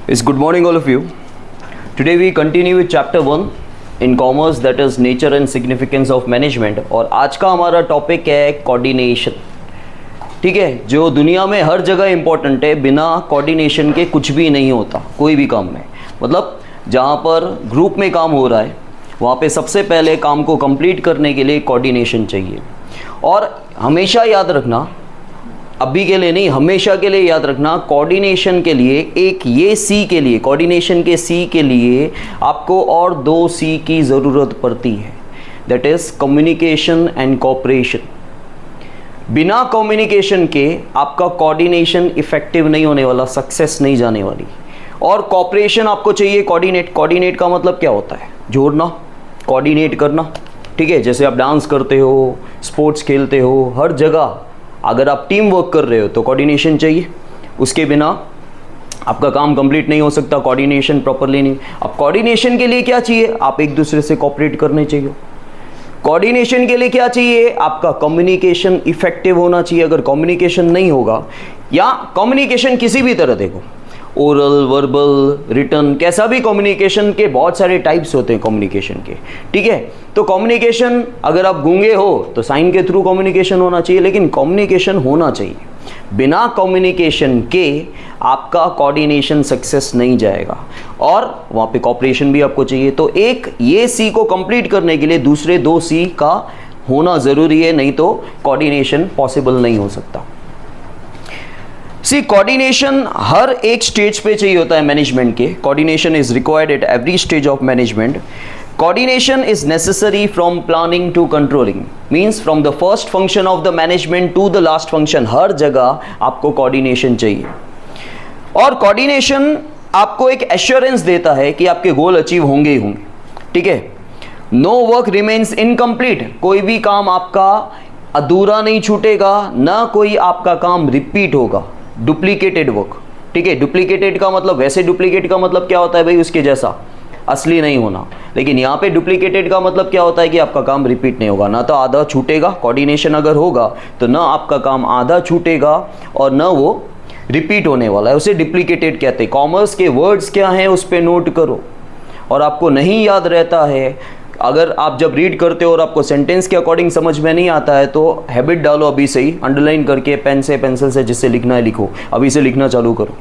Is good morning all of you. Today we continue with chapter 1 in commerce, that is nature and significance of management. और आज का हमारा topic है coordination. ठीक है, जो दुनिया में हर जगह इम्पोर्टेंट है. बिना कोऑर्डिनेशन के कुछ भी नहीं होता कोई भी काम में. मतलब जहाँ पर ग्रुप में काम हो रहा है वहाँ पे सबसे पहले काम को कंप्लीट करने के लिए कोऑर्डिनेशन चाहिए. और हमेशा याद रखना, अभी के लिए नहीं हमेशा के लिए याद रखना, कोऑर्डिनेशन के लिए एक ये सी के लिए, कोऑर्डिनेशन के सी के लिए आपको और दो सी की ज़रूरत पड़ती है. That is communication and cooperation. बिना कम्युनिकेशन के आपका कोऑर्डिनेशन इफेक्टिव नहीं होने वाला, सक्सेस नहीं जाने वाली. और कोऑपरेशन आपको चाहिए. कोऑर्डिनेट का मतलब क्या होता है? जोड़ना, कोऑर्डिनेट करना. ठीक है, जैसे आप डांस करते हो, स्पोर्ट्स खेलते हो, हर जगह अगर आप टीम वर्क कर रहे हो तो कोऑर्डिनेशन चाहिए. उसके बिना आपका काम कंप्लीट नहीं हो सकता, कोऑर्डिनेशन प्रॉपरली नहीं. अब कोऑर्डिनेशन के लिए क्या चाहिए? आप एक दूसरे से कोऑपरेट करने चाहिए. कोऑर्डिनेशन के लिए क्या चाहिए? आपका कम्युनिकेशन इफेक्टिव होना चाहिए. अगर कम्युनिकेशन नहीं होगा, या कम्युनिकेशन किसी भी तरह, देखो ओरल, वर्बल, रिटन, कैसा भी कम्युनिकेशन के बहुत सारे टाइप्स होते हैं कम्युनिकेशन के. ठीक है, तो कम्युनिकेशन अगर आप गूंगे हो तो साइन के थ्रू कम्युनिकेशन होना चाहिए, लेकिन कम्युनिकेशन होना चाहिए. बिना कम्युनिकेशन के आपका कोऑर्डिनेशन सक्सेस नहीं जाएगा. और वहाँ पे कोऑपरेशन भी आपको चाहिए. तो एक ये सी को कंप्लीट करने के लिए दूसरे दो सी का होना ज़रूरी है, नहीं तो कोऑर्डिनेशन पॉसिबल नहीं हो सकता. सी, कोऑर्डिनेशन हर एक स्टेज पे चाहिए होता है मैनेजमेंट के. Coordination is required at every stage of management. Coordination is necessary from planning to controlling. Means from the first function of the management to the last function, हर जगह आपको कोऑर्डिनेशन चाहिए. और कोऑर्डिनेशन आपको एक एश्योरेंस देता है कि आपके गोल अचीव होंगे ही होंगे. ठीक है, नो वर्क रिमेन्स इनकम्प्लीट. कोई भी काम आपका अधूरा नहीं छूटेगा, ना कोई आपका काम रिपीट होगा. Duplicated work. ठीक है, डुप्लीकेटेड का मतलब, वैसे डुप्लीकेट का मतलब क्या होता है भाई? उसके जैसा, असली नहीं होना. लेकिन यहाँ पे डुप्लीकेटेड का मतलब क्या होता है कि आपका काम रिपीट नहीं होगा. ना तो आधा छूटेगा, कोऑर्डिनेशन अगर होगा तो ना आपका काम आधा छूटेगा और ना वो रिपीट होने वाला है. उसे डुप्लीकेटेड कहते हैं. कॉमर्स के वर्ड्स क्या हैं उस पर नोट करो. और आपको नहीं याद रहता है, अगर आप जब रीड करते हो और आपको सेंटेंस के अकॉर्डिंग समझ में नहीं आता है, तो हैबिट डालो अभी से ही, अंडरलाइन करके पेन से, पेंसिल से, जिससे लिखना है लिखो. अभी से लिखना चालू करो.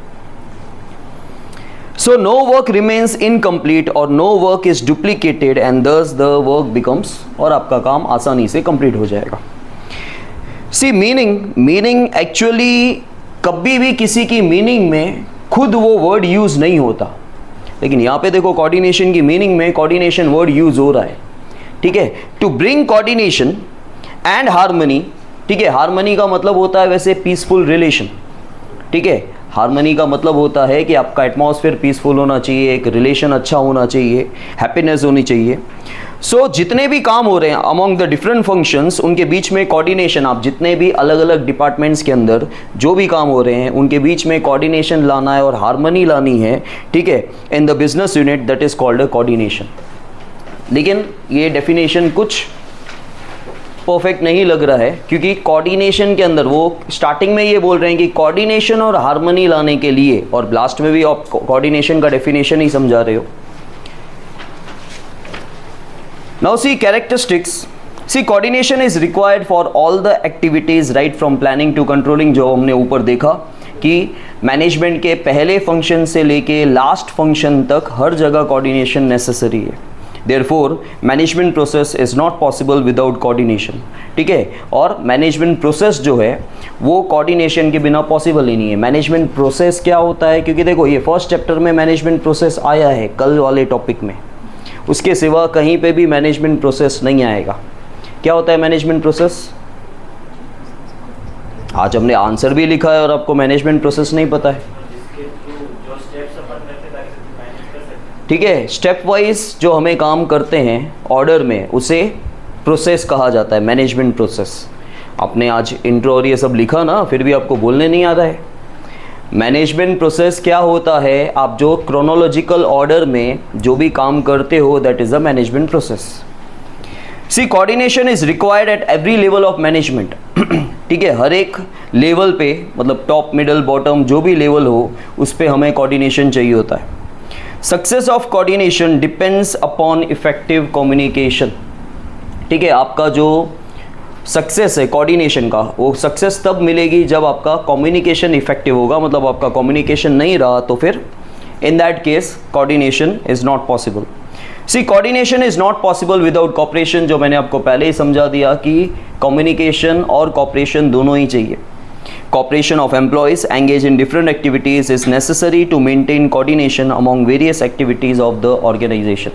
So no work remains incomplete और no work is duplicated and thus the work becomes, और आपका काम आसानी से कंप्लीट हो जाएगा. सी, मीनिंग एक्चुअली कभी भी किसी की मीनिंग में खुद वो वर्ड यूज नहीं होता. लेकिन यहाँ पे देखो, कोऑर्डिनेशन की मीनिंग में कोऑर्डिनेशन वर्ड यूज हो रहा है. ठीक है, to bring coordination and harmony. ठीक है, हार्मनी का मतलब होता है वैसे पीसफुल रिलेशन. ठीक है, हार्मनी का मतलब होता है कि आपका एटमॉस्फेयर पीसफुल होना चाहिए, एक रिलेशन अच्छा होना चाहिए, हैप्पीनेस होनी चाहिए. सो जितने भी काम हो रहे हैं अमॉन्ग द डिफरेंट फंक्शंस, उनके बीच में कोऑर्डिनेशन, आप जितने भी अलग अलग डिपार्टमेंट्स के अंदर जो भी काम हो रहे हैं उनके बीच में कोऑर्डिनेशन लाना है और हार्मनी लानी है. ठीक है, in the business unit, that is called a coordination. लेकिन ये डेफिनेशन कुछ परफेक्ट नहीं लग रहा है, क्योंकि कोऑर्डिनेशन के अंदर वो स्टार्टिंग में ये बोल रहे हैं कि कोऑर्डिनेशन और हार्मनी लाने के लिए, और लास्ट में भी आप कोऑर्डिनेशन का डेफिनेशन ही समझा रहे हो. Now see characteristics. See, coordination is required for all the activities right from planning to controlling. जो हमने ऊपर देखा कि मैनेजमेंट के पहले फंक्शन से लेके लास्ट फंक्शन तक हर जगह कोऑर्डिनेशन नेसेसरी है. Therefore, management process is not possible without coordination. ठीक है, और मैनेजमेंट प्रोसेस जो है वो कोऑर्डिनेशन के बिना पॉसिबल ही नहीं है. मैनेजमेंट प्रोसेस क्या होता है? क्योंकि देखो, ये फर्स्ट चैप्टर में मैनेजमेंट प्रोसेस आया है कल वाले टॉपिक में, उसके सिवा कहीं पे भी मैनेजमेंट प्रोसेस नहीं आएगा. क्या होता है मैनेजमेंट प्रोसेस? आज हमने आंसर भी लिखा है और आपको मैनेजमेंट प्रोसेस नहीं पता है. ठीक है, स्टेप वाइज जो हमें काम करते हैं ऑर्डर में, उसे प्रोसेस कहा जाता है, मैनेजमेंट प्रोसेस. आपने आज इंट्रो और ये सब लिखा ना, फिर भी आपको बोलने नहीं आ रहा है. मैनेजमेंट प्रोसेस क्या होता है? आप जो क्रोनोलॉजिकल ऑर्डर में जो भी काम करते हो, that is a management process. See, coordination is required at every level of management. ठीक है, हर एक लेवल पे, मतलब टॉप मिडल बॉटम जो भी लेवल हो उस पे हमें कोऑर्डिनेशन चाहिए होता है। Success of coordination depends upon effective communication. ठीक है, आपका जो सक्सेस है कोऑर्डिनेशन का, वो सक्सेस तब मिलेगी जब आपका कम्युनिकेशन इफेक्टिव होगा। मतलब आपका कम्युनिकेशन नहीं रहा तो फिर in that case coordination is not possible. See, coordination is not possible without cooperation, जो मैंने आपको पहले ही समझा दिया कि कम्युनिकेशन और कॉपरेशन दोनों ही चाहिए। Cooperation of employees engaged in different activities is necessary to maintain coordination among various activities of the organization।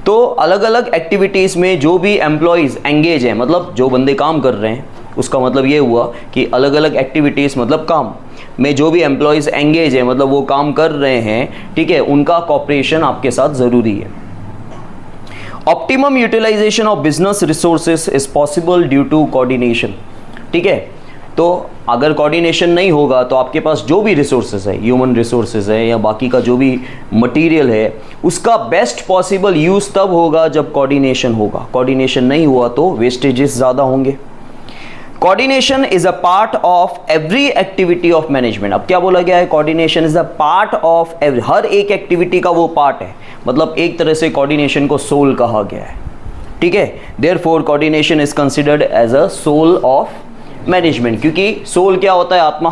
तो अलग अलग एक्टिविटीज़ में जो भी एम्प्लॉयज़ एंगेज हैं, मतलब जो बंदे काम कर रहे हैं, उसका मतलब ये हुआ कि अलग अलग एक्टिविटीज़ मतलब काम में जो भी एम्प्लॉयज़ एंगेज हैं, मतलब वो काम कर रहे हैं, ठीक है, उनका कॉपरेशन आपके साथ ज़रूरी है। Optimum utilisation of business resources is possible due to coordination. ठीक है, तो अगर कोऑर्डिनेशन नहीं होगा तो आपके पास जो भी रिसोर्सेज है, ह्यूमन रिसोर्सेज है या बाकी का जो भी मटेरियल है, उसका बेस्ट पॉसिबल यूज़ तब होगा जब कोऑर्डिनेशन होगा। कोऑर्डिनेशन नहीं हुआ तो वेस्टेजेस ज़्यादा होंगे। Coordination is a part of every activity of management. अब क्या बोला गया है? Coordination is a part of every, हर एक एक्टिविटी का वो पार्ट है। मतलब एक तरह से कोऑर्डिनेशन को सोल कहा गया है। ठीक है, therefore coordination is considered as a soul of management, क्योंकि सोल क्या होता है? आत्मा।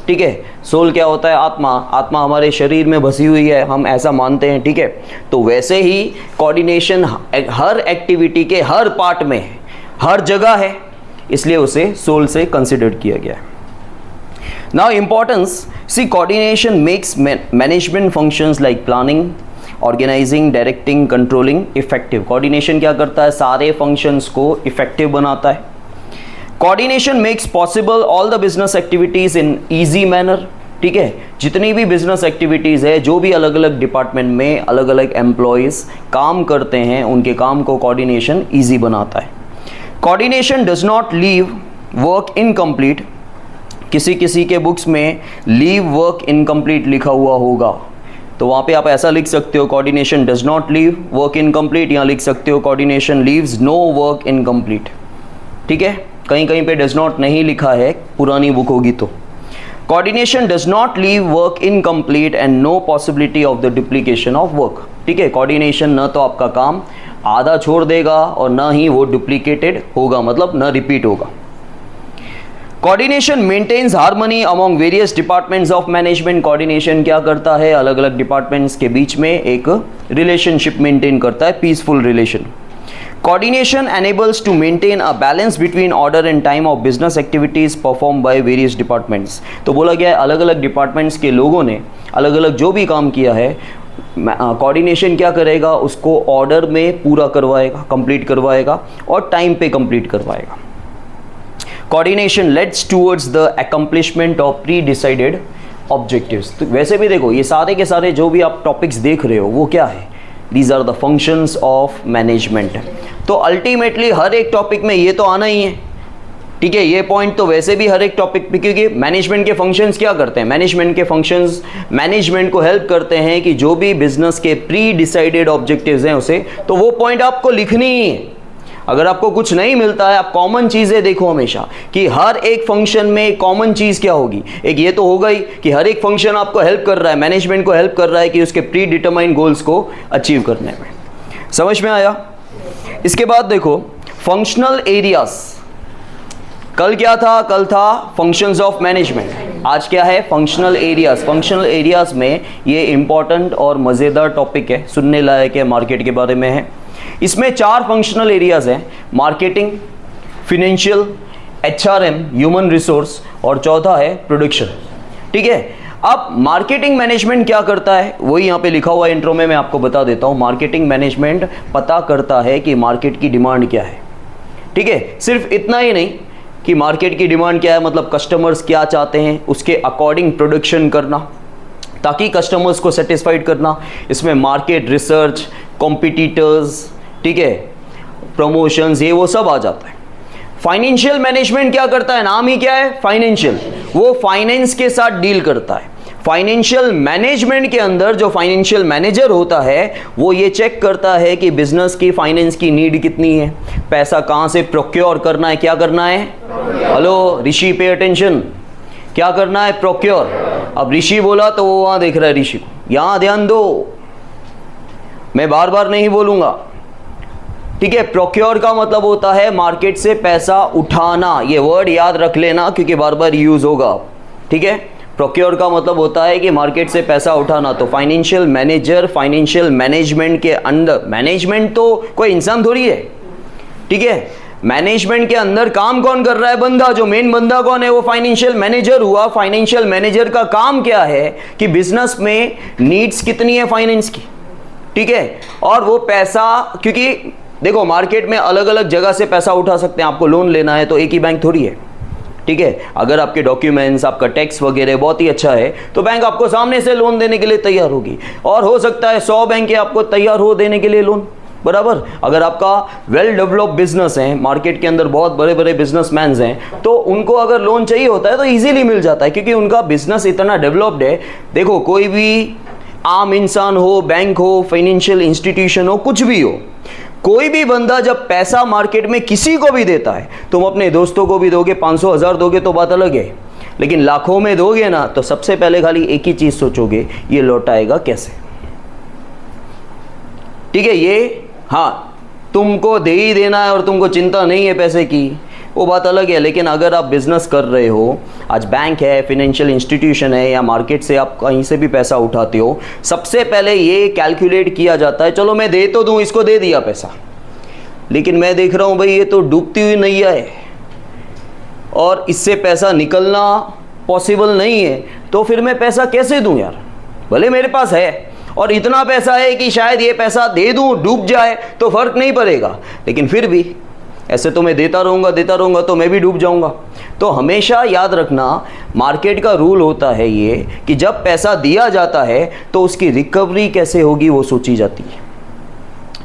ठीक है, सोल क्या होता है? आत्मा। आत्मा हमारे शरीर में बसी हुई है, हम ऐसा मानते हैं। ठीक है, तो वैसे ही कोऑर्डिनेशन हर एक्टिविटी के हर पार्ट में है, हर जगह है, इसलिए उसे सोल से कंसिडर किया गया है। Now importance, see coordination makes management functions like planning, organising, directing, controlling effective. Coordination क्या करता है? सारे फंक्शंस को इफेक्टिव बनाता है। Coordination makes possible all the business activities in easy manner. ठीक है, जितनी भी बिजनेस एक्टिविटीज़ है, जो भी अलग अलग डिपार्टमेंट में अलग अलग एम्प्लॉयज़ काम करते हैं, उनके काम को कोऑर्डिनेशन ईजी बनाता है। Coordination does not leave work incomplete. किसी किसी के बुक्स में लीव वर्क इनकम्प्लीट लिखा हुआ होगा, तो वहाँ पे आप ऐसा लिख सकते हो, coordination does not leave work incomplete, या लिख सकते हो coordination leaves no work incomplete. ठीक है, कहीं कहीं पे डज नॉट नहीं लिखा है, पुरानी बुक होगी तो। Coordination does not leave work incomplete and no possibility of the duplication of work. ठीक है, कोऑर्डिनेशन न तो आपका काम आधा छोड़ देगा और न ही वो डुप्लीकेटेड होगा, मतलब न रिपीट होगा। Coordination maintains harmony among various departments of management. Coordination क्या करता है? अलग अलग डिपार्टमेंट्स के बीच में एक रिलेशनशिप मेंटेन करता है, peaceful relation. Coordination enables to maintain a balance between order and time of business activities performed by various departments। तो बोला गया है अलग अलग डिपार्टमेंट्स के लोगों ने अलग अलग जो भी काम किया है, कोऑर्डिनेशन क्या करेगा? उसको ऑर्डर में पूरा करवाएगा, कंप्लीट करवाएगा और टाइम पे कंप्लीट करवाएगा। Coordination leads towards the accomplishment of pre decided objectives. तो वैसे भी देखो, ये सारे के सारे जो भी आप टॉपिक्स देख रहे हो वो क्या है? These are the functions of management. तो अल्टीमेटली हर एक टॉपिक में ये तो आना ही है। ठीक है, ये पॉइंट तो वैसे भी हर एक टॉपिक पे, क्योंकि मैनेजमेंट के फंक्शंस क्या करते हैं? मैनेजमेंट के फंक्शंस मैनेजमेंट को हेल्प करते हैं कि जो भी बिजनेस के प्री डिसाइडेड ऑब्जेक्टिव्स हैं उसे, तो वो पॉइंट आपको लिखनी ही है। अगर आपको कुछ नहीं मिलता है, आप कॉमन चीज़ें देखो हमेशा कि हर एक फंक्शन में कॉमन चीज़ क्या होगी। एक ये तो होगा ही कि हर एक फंक्शन आपको हेल्प कर रहा है, मैनेजमेंट को हेल्प कर रहा है कि उसके प्री डिटरमाइंड गोल्स को अचीव करने में। समझ में आया? इसके बाद देखो फंक्शनल एरियाज। कल क्या था? कल था फंक्शंस ऑफ मैनेजमेंट। आज क्या है? Functional areas. फंक्शनल एरियाज में ये इंपॉर्टेंट और मज़ेदार टॉपिक है, सुनने लायक है, मार्केट के बारे में है। इसमें 4 फंक्शनल एरियाज हैं, marketing, financial, HRM human resource, और चौथा है प्रोडक्शन। ठीक है, अब मार्केटिंग मैनेजमेंट क्या करता है वही यहाँ पे लिखा हुआ है इंट्रो में, मैं आपको बता देता हूँ। मार्केटिंग मैनेजमेंट पता करता है कि मार्केट की डिमांड क्या है। ठीक है, सिर्फ इतना ही नहीं कि मार्केट की डिमांड क्या है, मतलब कस्टमर्स क्या चाहते हैं, उसके अकॉर्डिंग प्रोडक्शन करना ताकि कस्टमर्स को सेटिस्फाइड करना। इसमें मार्केट रिसर्च, कॉम्पिटिटर्स, ठीक है, प्रमोशंस, ये वो सब आ जाता है। फाइनेंशियल मैनेजमेंट क्या करता है? नाम ही क्या है? फाइनेंशियल। वो फाइनेंस के साथ डील करता है। फाइनेंशियल मैनेजमेंट के अंदर जो फाइनेंशियल मैनेजर होता है वो ये चेक करता है कि बिजनेस की फाइनेंस की नीड कितनी है, पैसा कहाँ से प्रोक्योर करना है, क्या करना है। हेलो ऋषि, पे अटेंशन। क्या करना है? प्रोक्योर। अब ऋषि बोला तो वो वहां देख रहा है ऋषि को, यहां ध्यान दो, मैं बार बार नहीं बोलूंगा, ठीक है। प्रोक्योर का मतलब होता है मार्केट से पैसा उठाना, ये वर्ड याद रख लेना क्योंकि बार बार यूज होगा, ठीक है। प्रोक्योर का मतलब होता है कि मार्केट से पैसा उठाना। तो फाइनेंशियल मैनेजर, फाइनेंशियल मैनेजमेंट के अंदर, मैनेजमेंट तो कोई इंसान थोड़ी है, ठीक है। मैनेजमेंट के अंदर काम कौन कर रहा है? बंदा। जो मेन बंदा कौन है? वो फाइनेंशियल मैनेजर हुआ। फाइनेंशियल मैनेजर का काम क्या है कि बिजनेस में नीड्स कितनी है फाइनेंस की, ठीक है, और वो पैसा, क्योंकि देखो मार्केट में अलग अलग जगह से पैसा उठा सकते हैं। आपको लोन लेना है तो एक ही बैंक थोड़ी है, ठीक है। अगर आपके डॉक्यूमेंट्स, आपका टैक्स वगैरह बहुत ही अच्छा है तो बैंक आपको सामने से लोन देने के लिए तैयार होगी, और हो सकता है 100 बैंक आपको तैयार हो देने के लिए लोन, बराबर। अगर आपका वेल डेवलप्ड बिजनेस है, मार्केट के अंदर बहुत बड़े बड़े बिजनेसमैन हैं, तो उनको अगर लोन चाहिए होता है तो इजीली मिल जाता है क्योंकि उनका बिजनेस इतना डेवलप्ड है। देखो कोई भी आम इंसान हो, बैंक हो, फाइनेंशियल इंस्टीट्यूशन हो, कुछ भी हो, कोई भी बंदा जब पैसा मार्केट में किसी को भी देता है, तुम अपने दोस्तों को भी दोगे, 500 1000 दोगे तो बात अलग है, लेकिन लाखों में दोगे ना तो सबसे पहले खाली एक ही चीज सोचोगे, ये लौटाएगा कैसे, ठीक है। ये हाँ, तुमको दे ही देना है और तुमको चिंता नहीं है पैसे की, वो बात अलग है। लेकिन अगर आप बिजनेस कर रहे हो, आज बैंक है, फाइनेंशियल इंस्टीट्यूशन है, या मार्केट से आप कहीं से भी पैसा उठाते हो, सबसे पहले ये कैलकुलेट किया जाता है, चलो मैं दे तो दूं, इसको दे दिया पैसा, लेकिन मैं देख रहा हूं भाई ये तो डूबती हुई नैया है और इससे पैसा निकलना पॉसिबल नहीं है, तो फिर मैं पैसा कैसे दूं यार? भले मेरे पास है और इतना पैसा है कि शायद ये पैसा दे दूं, डूब जाए तो फर्क नहीं पड़ेगा, लेकिन फिर भी ऐसे तो मैं देता रहूंगा तो मैं भी डूब जाऊंगा। तो हमेशा याद रखना, मार्केट का रूल होता है ये कि जब पैसा दिया जाता है तो उसकी रिकवरी कैसे होगी वो सोची जाती है।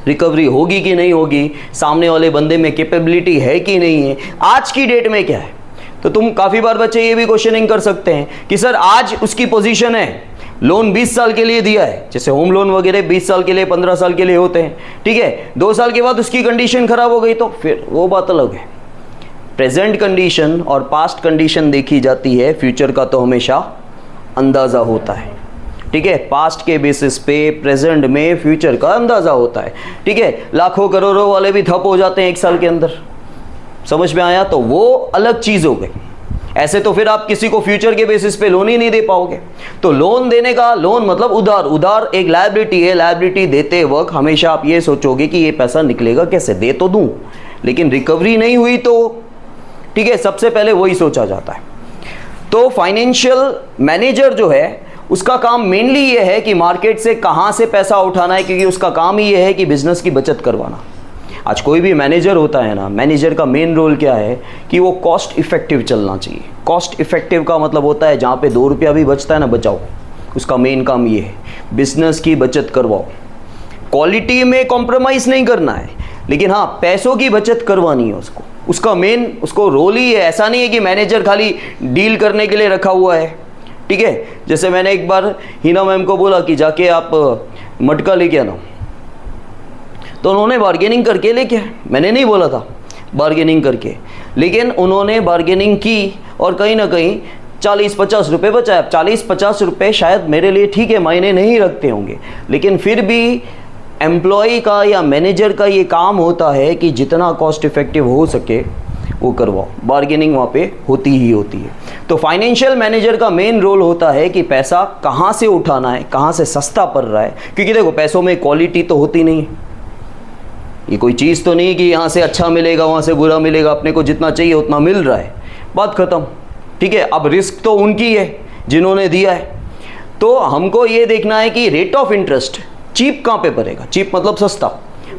रिकवरी होगी कि नहीं होगी, सामने वाले बंदे में कैपेबिलिटी है कि नहीं है, आज की डेट में क्या है। तो तुम काफ़ी बार बच्चे ये भी क्वेश्चनिंग कर सकते हैं कि सर आज उसकी पोजीशन है, लोन 20 साल के लिए दिया है, जैसे होम लोन वगैरह 20 साल के लिए, 15 साल के लिए होते हैं, ठीक है। 2 साल के बाद उसकी कंडीशन खराब हो गई तो फिर वो बात अलग है। प्रेजेंट कंडीशन और पास्ट कंडीशन देखी जाती है, फ्यूचर का तो हमेशा अंदाज़ा होता है, ठीक है। पास्ट के बेसिस पे प्रेजेंट में फ्यूचर का अंदाज़ा होता है, ठीक है। लाखों करोड़ों वाले भी ठप हो जाते हैं 1 साल के अंदर, समझ में आया? तो वो अलग चीज़ हो गई। ऐसे तो फिर आप किसी को फ्यूचर के बेसिस पे लोन ही नहीं दे पाओगे। तो लोन देने का, लोन मतलब उधार एक लायबिलिटी है। लायबिलिटी देते वक्त हमेशा आप ये सोचोगे कि ये पैसा निकलेगा कैसे, दे तो दूं, लेकिन रिकवरी नहीं हुई तो, ठीक है, सबसे पहले वही सोचा जाता है। तो फाइनेंशियल मैनेजर जो है उसका काम मेनली ये है कि मार्केट से कहाँ से पैसा उठाना है, क्योंकि उसका काम ही ये है कि बिजनेस की बचत करवाना। आज कोई भी मैनेजर होता है ना, मैनेजर का मेन रोल क्या है कि वो कॉस्ट इफेक्टिव चलना चाहिए। कॉस्ट इफेक्टिव का मतलब होता है जहाँ पे 2 रुपया भी बचता है ना, बचाओ। उसका मेन काम ये है, बिजनेस की बचत करवाओ। क्वालिटी में कॉम्प्रोमाइज़ नहीं करना है, लेकिन हाँ पैसों की बचत करवानी है उसको। उसका मेन उसको रोल ही है। ऐसा नहीं है कि मैनेजर खाली डील करने के लिए रखा हुआ है, ठीक है। जैसे मैंने एक बार हिना मैम को बोला कि जाके आप मटका लेके आना, तो उन्होंने बार्गेनिंग करके लेके आए। मैंने नहीं बोला था, बार्गेनिंग करके, लेकिन उन्होंने बार्गेनिंग की और कहीं ना कहीं 40-50 रुपये बचाया। 40-50 रुपये शायद मेरे लिए ठीक है, मायने नहीं रखते होंगे, लेकिन फिर भी एम्प्लॉय का या मैनेजर का ये काम होता है कि जितना कॉस्ट इफेक्टिव हो सके वो करवाओ। बार्गेनिंग वहाँ पे होती ही होती है। तो फाइनेंशियल मैनेजर का मेन रोल होता है कि पैसा कहाँ से उठाना है, कहाँ से सस्ता पड़ रहा है। क्योंकि देखो पैसों में क्वालिटी तो होती नहीं है, ये कोई चीज़ तो नहीं कि यहाँ से अच्छा मिलेगा वहाँ से बुरा मिलेगा। अपने को जितना चाहिए उतना मिल रहा है, बात ख़त्म, ठीक है। अब रिस्क तो उनकी है जिन्होंने दिया है। तो हमको ये देखना है कि रेट ऑफ इंटरेस्ट चीप कहाँ पे पड़ेगा। चीप मतलब सस्ता।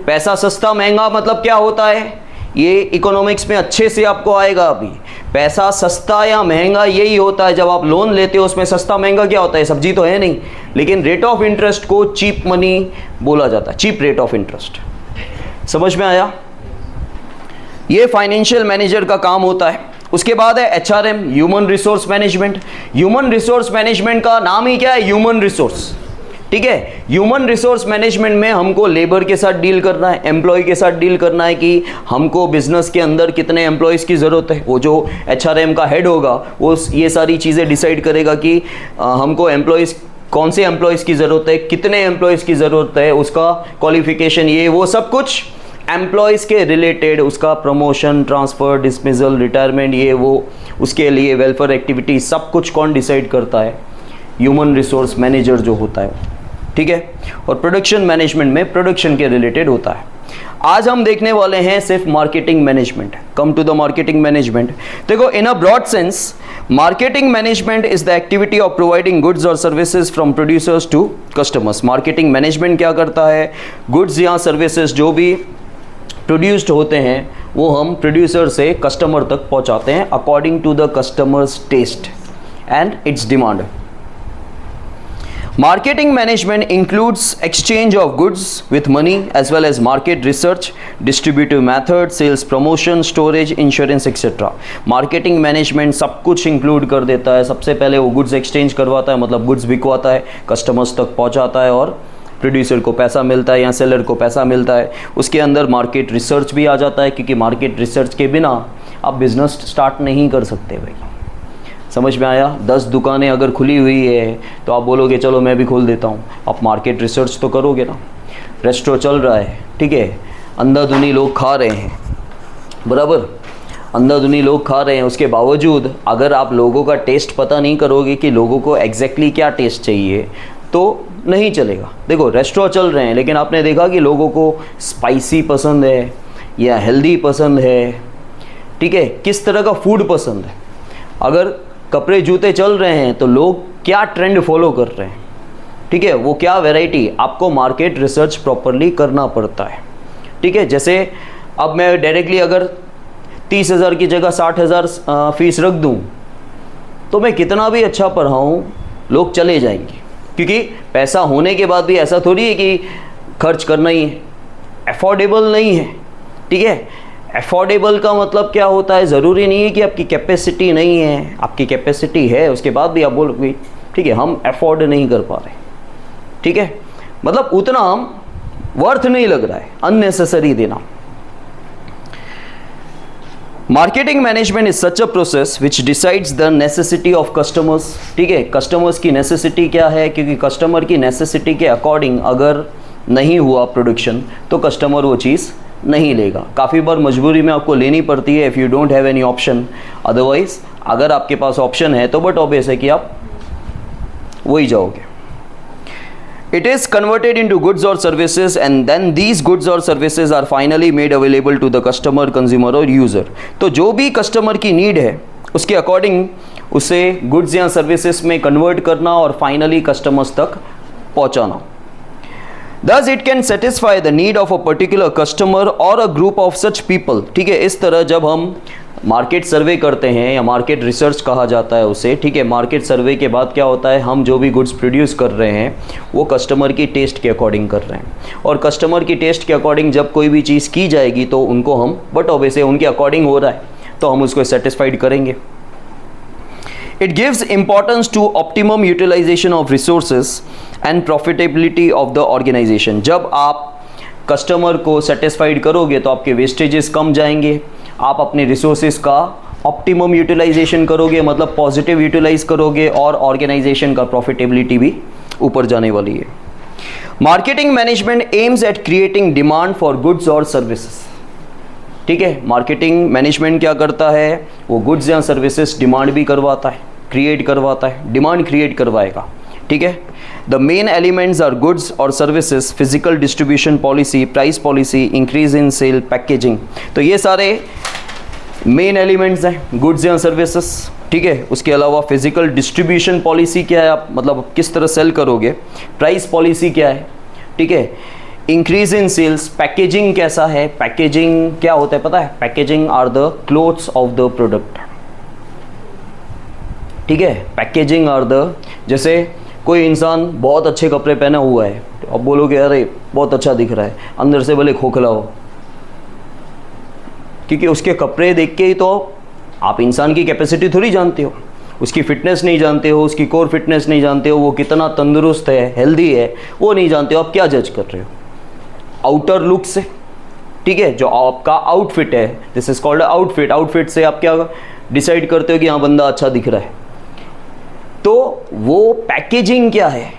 पैसा सस्ता महंगा मतलब क्या होता है, ये इकोनॉमिक्स में अच्छे से आपको आएगा। अभी पैसा सस्ता या महंगा यही होता है जब आप लोन लेते हो। उसमें सस्ता महंगा क्या होता है, सब्जी तो है नहीं, लेकिन रेट ऑफ इंटरेस्ट को चीप मनी बोला जाता है, चीप रेट ऑफ इंटरेस्ट। समझ में आया? ये फाइनेंशियल मैनेजर का काम होता है। उसके बाद है HRM, human resource management. Human resource management का नाम ही क्या है, ह्यूमन रिसोर्स, ठीक है। ह्यूमन रिसोर्स मैनेजमेंट में हमको लेबर के साथ डील करना है, एम्प्लॉय के साथ डील करना है कि हमको बिजनेस के अंदर कितने एम्प्लॉयज़ की ज़रूरत है। वो जो HRM का हेड होगा वो ये सारी चीज़ें डिसाइड करेगा कि हमको एम्प्लॉयज़, कौन से एम्प्लॉयज़ की ज़रूरत है, कितने एम्प्लॉयज़ की ज़रूरत है, उसका क्वालिफिकेशन, ये वो सब कुछ एम्प्लॉयज़ के रिलेटेड, उसका प्रमोशन, ट्रांसफ़र, डिसमिसल, रिटायरमेंट, ये वो, उसके लिए वेलफेयर एक्टिविटी, सब कुछ कौन डिसाइड करता है? ह्यूमन रिसोर्स मैनेजर जो होता है, ठीक है। और प्रोडक्शन मैनेजमेंट में प्रोडक्शन के रिलेटेड होता है। आज हम देखने वाले हैं सिर्फ marketing management. Come to the marketing management. देखो, in a broad sense marketing management is the activity of providing goods और services from producers to customers. Marketing management क्या करता है? गुड्स या सर्विसेज जो भी प्रोड्यूस्ड होते हैं वो हम प्रोड्यूसर से कस्टमर तक पहुंचाते हैं according to the customers taste and its demand. Marketing management includes exchange of goods with money as well as market research, distributive method, sales promotion, storage, insurance etc. Marketing management सब कुछ include कर देता है। सबसे पहले वो goods exchange करवाता है, मतलब goods बिकवाता है, customers तक पहुंचाता है और प्रोड्यूसर को पैसा मिलता है या सेलर को पैसा मिलता है। उसके अंदर मार्केट रिसर्च भी आ जाता है, क्योंकि मार्केट रिसर्च के बिना आप बिजनेस स्टार्ट नहीं कर सकते भाई। समझ में आया? 10 दुकानें अगर खुली हुई है तो आप बोलोगे चलो मैं भी खोल देता हूँ, आप मार्केट रिसर्च तो करोगे ना। रेस्टोरेंट चल रहा है, ठीक है, अंधाधुनी लोग खा रहे हैं, बराबर, अंधाधुनी लोग खा रहे हैं, उसके बावजूद अगर आप लोगों का टेस्ट पता नहीं करोगे कि लोगों को एग्जैक्टली क्या टेस्ट चाहिए तो नहीं चलेगा। देखो, रेस्टोरेंट चल रहे हैं लेकिन आपने देखा कि लोगों को स्पाइसी पसंद है या हेल्दी पसंद है, ठीक है, किस तरह का फूड पसंद है। अगर कपड़े जूते चल रहे हैं तो लोग क्या ट्रेंड फॉलो कर रहे हैं, ठीक है, वो क्या वैरायटी, आपको मार्केट रिसर्च प्रॉपरली करना पड़ता है, ठीक है। जैसे अब मैं डायरेक्टली अगर 30,000 की जगह 60,000 फीस रख दूं तो मैं कितना भी अच्छा पढ़ाऊं लोग चले जाएंगे, क्योंकि पैसा होने के बाद भी ऐसा थोड़ी है कि खर्च करना ही है, अफोर्डेबल नहीं है, ठीक है। अफोर्डेबल का मतलब क्या होता है? ज़रूरी नहीं है कि आपकी कैपेसिटी नहीं है, आपकी कैपेसिटी है, उसके बाद भी आप बोलोगे ठीक है हम अफोर्ड नहीं कर पा रहे, ठीक है, मतलब उतना हम वर्थ नहीं लग रहा है, अननेसेसरी देना। Marketing management is such a process which decides the necessity of customers, ठीक है। कस्टमर्स की नेसेसिटी क्या है? क्योंकि कस्टमर की नेसेसिटी के अकॉर्डिंग अगर नहीं हुआ प्रोडक्शन तो कस्टमर वो चीज़ नहीं लेगा। काफ़ी बार मजबूरी में आपको लेनी पड़ती है if you don't have any option. Otherwise अगर आपके पास ऑप्शन है तो बट ऑब्वियस है कि आप वही जाओगे। It is converted into goods और services and then these goods और services are finally made available to the customer, consumer और यूज़र। तो जो भी कस्टमर की नीड है उसके अकॉर्डिंग उसे गुड्स या सर्विसेज में कन्वर्ट करना और फाइनली कस्टमर्स तक पहुँचाना। Thus it can satisfy the need of a particular customer or a group of such people, ठीक है। इस तरह जब हम मार्केट सर्वे करते हैं या मार्केट रिसर्च कहा जाता है उसे, ठीक है, मार्केट सर्वे के बाद क्या होता है, हम जो भी गुड्स प्रोड्यूस कर रहे हैं वो कस्टमर की टेस्ट के अकॉर्डिंग कर रहे हैं, और कस्टमर की टेस्ट के अकॉर्डिंग जब कोई भी चीज़ की जाएगी तो उनको हम, बट ऑब्वियसली उनके अकॉर्डिंग हो रहा है तो हम उसको सेटिस्फाइड करेंगे। It gives importance to optimum utilization of resources and profitability of the organization. जब आप कस्टमर को सेटिस्फाइड करोगे तो आपके वेस्टेजेस कम जाएंगे, आप अपने रिसोर्सेज का ऑप्टिमम यूटिलाइजेशन करोगे, मतलब पॉजिटिव यूटिलाइज करोगे, और ऑर्गेनाइजेशन का प्रॉफिटेबिलिटी भी ऊपर जाने वाली है। Marketing management aims at creating demand for goods और सर्विसेज, ठीक है। मार्केटिंग मैनेजमेंट क्या करता है, वो गुड्स या सर्विसेज डिमांड भी करवाता है, क्रिएट करवाता है, डिमांड क्रिएट करवाएगा, ठीक है। The main elements are goods और services, physical distribution policy, price policy, increase in sale, packaging. तो ये सारे मेन एलिमेंट्स हैं गुड्स या सर्विसेज, ठीक है। उसके अलावा फिजिकल डिस्ट्रीब्यूशन पॉलिसी क्या है, आप मतलब किस तरह सेल करोगे, प्राइस पॉलिसी क्या है, ठीक है, इंक्रीज इन सेल्स, पैकेजिंग कैसा है, पैकेजिंग क्या होता है पता है, packaging are the clothes of the product, ठीक है। पैकेजिंग आर द, जैसे कोई इंसान बहुत अच्छे कपड़े पहना हुआ है तो अब बोलोगे अरे बहुत अच्छा दिख रहा है, अंदर से भले खोखला हो, क्योंकि उसके कपड़े देख के ही तो आप इंसान की कैपेसिटी थोड़ी जानते हो। उसकी फिटनेस नहीं जानते हो, उसकी कोर फिटनेस नहीं जानते हो, वो कितना तंदुरुस्त है, हेल्दी है, वो नहीं जानते हो, आप क्या जज कर रहे हो? आउटर लुक से, ठीक है, जो आपका आउटफिट है, this is called outfit. Outfit से आप क्या डिसाइड करते हो कि हाँ बंदा अच्छा दिख रहा है? तो वो पैकेजिंग क्या है?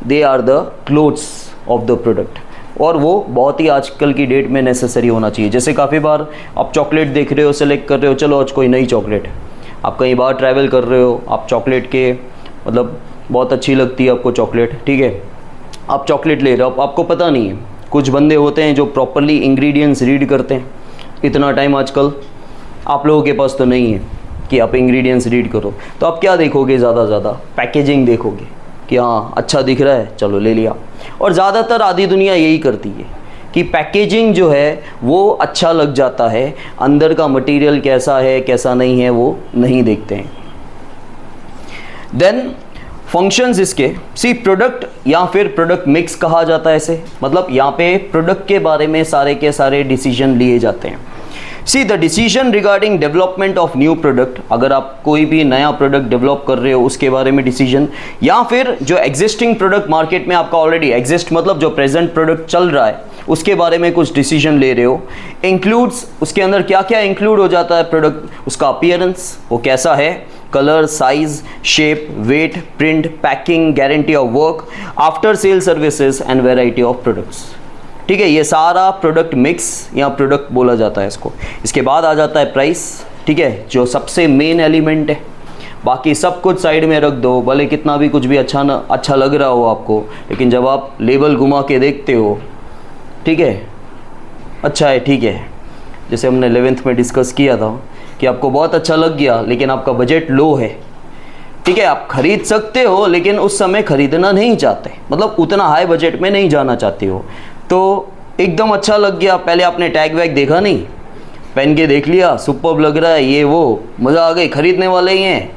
They are the clothes of the product, और वो बहुत ही आजकल की डेट में नेसेसरी होना चाहिए। जैसे काफ़ी बार आप चॉकलेट देख रहे हो, सेलेक्ट कर रहे हो, चलो आज कोई नई चॉकलेट है, आप कहीं बाहर ट्रैवल कर रहे हो, आप चॉकलेट के मतलब बहुत अच्छी लगती है आपको चॉकलेट, ठीक है, आप चॉकलेट ले रहे हो, आपको पता नहीं है। कुछ बंदे होते हैं जो प्रॉपरली इंग्रेडिएंट्स रीड करते हैं, इतना टाइम आजकल आप लोगों के पास तो नहीं है कि आप इंग्रेडिएंट्स रीड करो, तो आप क्या देखोगे? ज़्यादा पैकेजिंग देखोगे कि हाँ अच्छा दिख रहा है, चलो ले लिया। और ज़्यादातर आधी दुनिया यही करती है कि पैकेजिंग जो है वो अच्छा लग जाता है, अंदर का मटेरियल कैसा है कैसा नहीं है वो नहीं देखते हैं। देन फंक्शंस इसके, सी प्रोडक्ट या फिर प्रोडक्ट मिक्स कहा जाता है इसे, मतलब यहाँ पे प्रोडक्ट के बारे में सारे के सारे डिसीजन लिए जाते हैं। See the decision regarding development of new product, अगर आप कोई भी नया प्रोडक्ट डेवलप कर रहे हो उसके बारे में डिसीजन, या फिर जो एग्जिस्टिंग प्रोडक्ट मार्केट में आपका ऑलरेडी एग्जिस्ट, मतलब जो प्रेजेंट प्रोडक्ट चल रहा है उसके बारे में कुछ डिसीजन ले रहे हो। इंक्लूड्स, उसके अंदर क्या क्या इंक्लूड हो जाता है प्रोडक्ट, उसका अपीयरेंस वो कैसा है, colour, size, shape, weight, print, packing, guarantee of work, after sale services and variety of products, ठीक है, ये सारा प्रोडक्ट मिक्स या प्रोडक्ट बोला जाता है इसको। इसके बाद आ जाता है प्राइस, ठीक है, जो सबसे मेन एलिमेंट है। बाकी सब कुछ साइड में रख दो, भले कितना भी कुछ भी अच्छा लग रहा हो आपको, लेकिन जब आप लेबल घुमा के देखते हो, ठीक है, अच्छा है, ठीक है, जैसे हमने 11th में डिस्कस किया था कि आपको बहुत अच्छा लग गया लेकिन आपका बजट लो है, ठीक है, आप खरीद सकते हो लेकिन उस समय खरीदना नहीं चाहते, मतलब उतना हाई बजट में नहीं जाना चाहते हो, तो एकदम अच्छा लग गया, पहले आपने टैग वैग देखा नहीं, पहन के देख लिया, सुपर्ब लग रहा है, ये वो, मज़ा आ गई, खरीदने वाले ही हैं,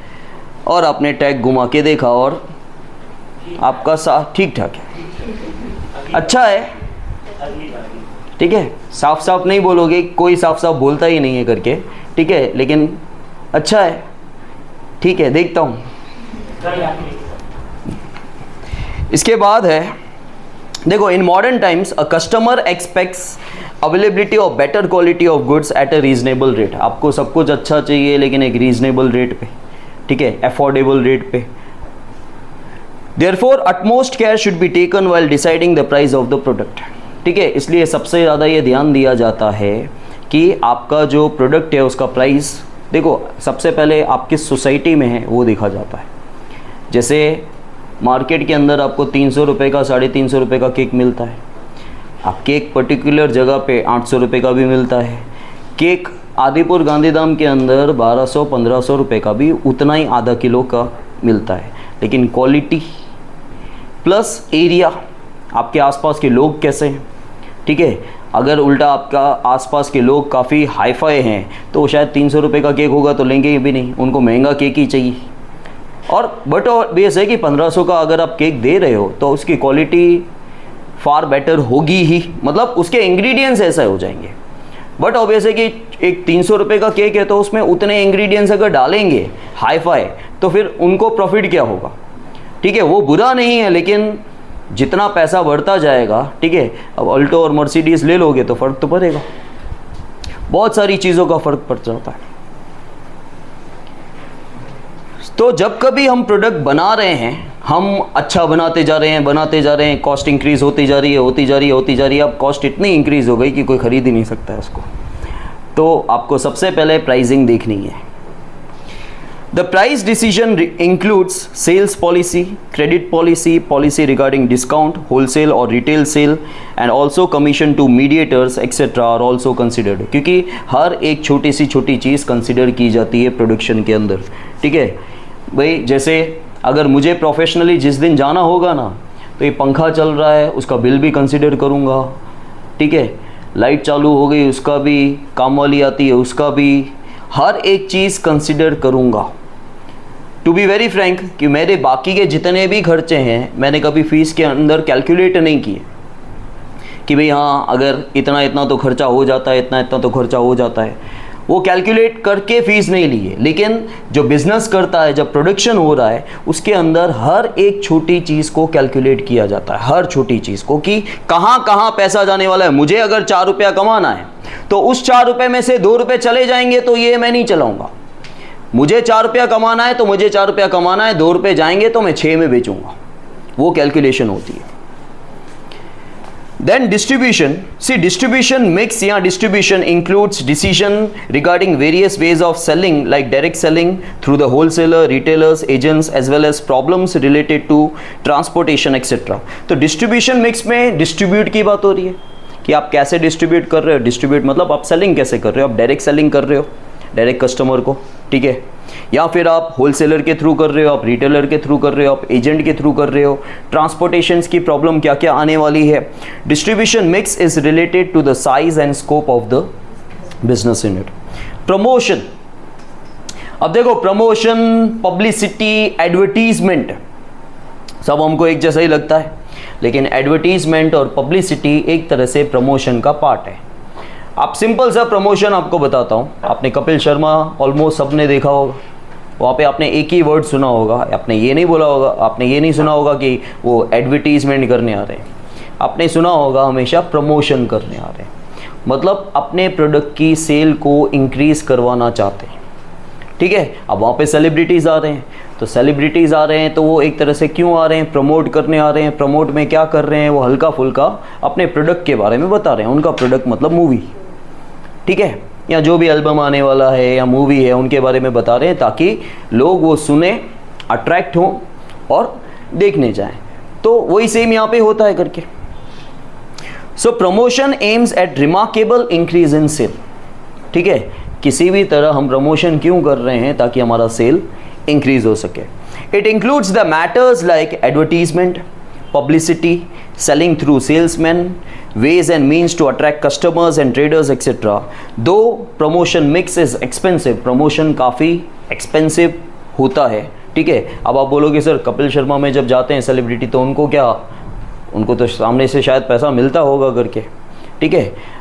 और आपने टैग घुमा के देखा और आपका साथ ठीक ठाक है, अच्छा है, ठीक है, साफ साफ नहीं बोलोगे, कोई साफ साफ बोलता ही नहीं है करके, ठीक है, लेकिन अच्छा है, ठीक है, देखता हूँ। इसके बाद है, देखो, in modern times a customer aspects availability of better quality of goods at a reasonable rate. आपको सब कुछ अच्छा चाहिए लेकिन एक रीजनेबल रेट पे, ठीक है, अफोर्डेबल रेट पे। Therefore utmost care should be taken while deciding the price of the product, ठीक है, इसलिए सबसे ज़्यादा ये ध्यान दिया जाता है कि आपका जो प्रोडक्ट है उसका प्राइस, देखो सबसे पहले आप किस सोसाइटी में है वो देखा जाता है। जैसे मार्केट के अंदर आपको 300 रुपये का, 350 रुपये का केक मिलता है, आप केक पर्टिकुलर जगह पे 800 रुपये का भी मिलता है, केक आदिपुर गांधीधाम के अंदर 1200-1500 रुपये का भी उतना ही आधा किलो का मिलता है, लेकिन क्वालिटी प्लस एरिया, आपके आसपास के लोग कैसे हैं, ठीक है, अगर उल्टा आपका आसपास के लोग काफ़ी हाईफाई हैं तो शायद 300 रुपये का केक होगा तो लेंगे भी नहीं, उनको महंगा केक ही चाहिए। और बट बेस है कि 1500 का अगर आप केक दे रहे हो तो उसकी क्वालिटी फार बेटर होगी ही, मतलब उसके इंग्रेडिएंट्स ऐसे हो जाएंगे। बट ऑब्वियस है कि एक 300 रुपये का केक है तो उसमें उतने इंग्रेडिएंट्स अगर डालेंगे हाई फाई तो फिर उनको प्रॉफिट क्या होगा, ठीक है, वो बुरा नहीं है, लेकिन जितना पैसा बढ़ता जाएगा, ठीक है, अब अल्टो और मर्सिडीज़ ले लोगे तो फ़र्क तो पड़ेगा, बहुत सारी चीज़ों का फ़र्क पड़ जाता है। तो जब कभी हम प्रोडक्ट बना रहे हैं, हम अच्छा बनाते जा रहे हैं, कॉस्ट इंक्रीज़ होती जा रही है, अब कॉस्ट इतनी इंक्रीज़ हो गई कि कोई ख़रीद ही नहीं सकता है उसको, तो आपको सबसे पहले प्राइसिंग देखनी है। The price decision includes sales policy, credit policy, policy regarding discount, wholesale or retail sale, and also commission to mediators etc. are also considered, क्योंकि हर एक छोटी सी छोटी चीज़ कंसिडर की जाती है प्रोडक्शन के अंदर, ठीक है भाई। जैसे अगर मुझे प्रोफेशनली जिस दिन जाना होगा ना, तो ये पंखा चल रहा है उसका बिल भी कंसिडर करूँगा, ठीक है, लाइट चालू हो गई उसका भी, काम वाली आती है उसका भी, हर एक चीज़ कंसिडर करूँगा। टू बी वेरी फ्रैंक कि मेरे बाकी के जितने भी खर्चे हैं मैंने कभी फ़ीस के अंदर कैलकुलेट नहीं किए कि भाई हाँ अगर इतना इतना तो खर्चा हो जाता है, इतना इतना तो खर्चा हो जाता है। वो कैलकुलेट करके फीस नहीं ली है, लेकिन जो बिजनेस करता है, जब प्रोडक्शन हो रहा है, उसके अंदर हर एक छोटी चीज़ को कैलकुलेट किया जाता है, हर छोटी चीज़ को, कि कहाँ कहाँ पैसा जाने वाला है। मुझे अगर 4 रुपया कमाना है तो उस 4 रुपये में से 2 रुपये चले जाएंगे तो ये मैं नहीं चलाऊंगा। मुझे 4 रुपया कमाना है तो मुझे 4 रुपया कमाना है, 2 रुपये जाएंगे तो मैं 6 में बेचूंगा। वो कैलकुलेशन होती है। Then distribution. See, distribution mix या distribution includes decision regarding various ways of selling, like direct selling through the wholesaler, retailers, agents, as well as problems related to transportation, etc. तो distribution mix में distribute की बात हो रही है कि आप कैसे distribute कर रहे हो। distribute मतलब आप selling कैसे कर रहे हो, आप direct selling कर रहे हो डायरेक्ट कस्टमर को, ठीक है, या फिर आप होलसेलर के थ्रू कर रहे हो, आप रिटेलर के थ्रू कर रहे हो, आप एजेंट के थ्रू कर रहे हो। ट्रांसपोर्टेशंस की प्रॉब्लम क्या क्या आने वाली है। Distribution mix is related to the size and scope of the business unit. Promotion, अब देखो प्रमोशन, पब्लिसिटी, एडवर्टीजमेंट सब हमको एक जैसा ही लगता है, लेकिन एडवर्टीजमेंट और पब्लिसिटी एक तरह से प्रमोशन का पार्ट है। आप सिंपल सा प्रमोशन आपको बताता हूँ। आपने कपिल शर्मा ऑलमोस्ट सबने देखा होगा, वहाँ पे आपने एक ही वर्ड सुना होगा, आपने ये नहीं बोला होगा, आपने ये नहीं सुना होगा कि वो एडवर्टीजमेंट करने आ रहे हैं, आपने सुना होगा हमेशा प्रमोशन करने आ रहे हैं। मतलब अपने प्रोडक्ट की सेल को इंक्रीज़ करवाना चाहते हैं, ठीक है। अब वहाँ पे सेलिब्रिटीज़ आ रहे हैं, तो सेलिब्रिटीज़ आ रहे हैं तो वो एक तरह से क्यों आ रहे हैं, प्रमोट करने आ रहे हैं। प्रमोट में क्या कर रहे हैं, वो हल्का फुल्का अपने प्रोडक्ट के बारे में बता रहे हैं। उनका प्रोडक्ट मतलब मूवी, ठीक है, या जो भी एल्बम आने वाला है या मूवी है उनके बारे में बता रहे हैं, ताकि लोग वो सुने, अट्रैक्ट हों और देखने जाएं। तो वही सेम यहाँ पे होता है करके। So promotion aims at remarkable increase in sale, ठीक है। किसी भी तरह हम प्रमोशन क्यों कर रहे हैं, ताकि हमारा सेल इंक्रीज हो सके। It includes the matters like advertisement, publicity, selling through salesmen, ways and means to attract customers and traders, etc. Though promotion mix is expensive, promotion काफ़ी expensive होता है, ठीक है। अब आप बोलोगे सर कपिल शर्मा में जब जाते हैं सेलिब्रिटी तो उनको क्या, उनको तो सामने से शायद पैसा मिलता होगा करके, ठीक है।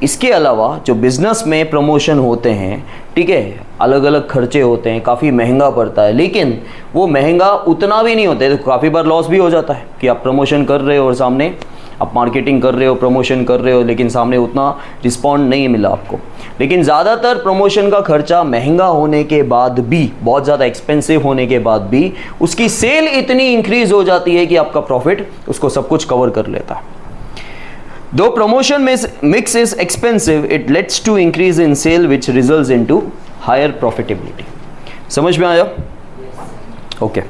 इसके अलावा जो बिज़नेस में प्रमोशन होते हैं, ठीक है, अलग अलग खर्चे होते हैं, काफ़ी महंगा पड़ता है, लेकिन वो महंगा उतना भी नहीं होता है। तो काफ़ी बार लॉस भी हो जाता है कि आप प्रमोशन कर रहे हो और सामने आप मार्केटिंग कर रहे हो, प्रमोशन कर रहे हो, लेकिन सामने उतना रिस्पॉन्ड नहीं मिला आपको। लेकिन ज़्यादातर प्रमोशन का खर्चा महंगा होने के बाद भी, बहुत ज़्यादा एक्सपेंसिव होने के बाद भी, उसकी सेल इतनी इंक्रीज़ हो जाती है कि आपका प्रॉफिट उसको सब कुछ कवर कर लेता है। Though promotion mix is expensive, it leads to increase in sale, which results into higher profitability. समझ में आया? ओके।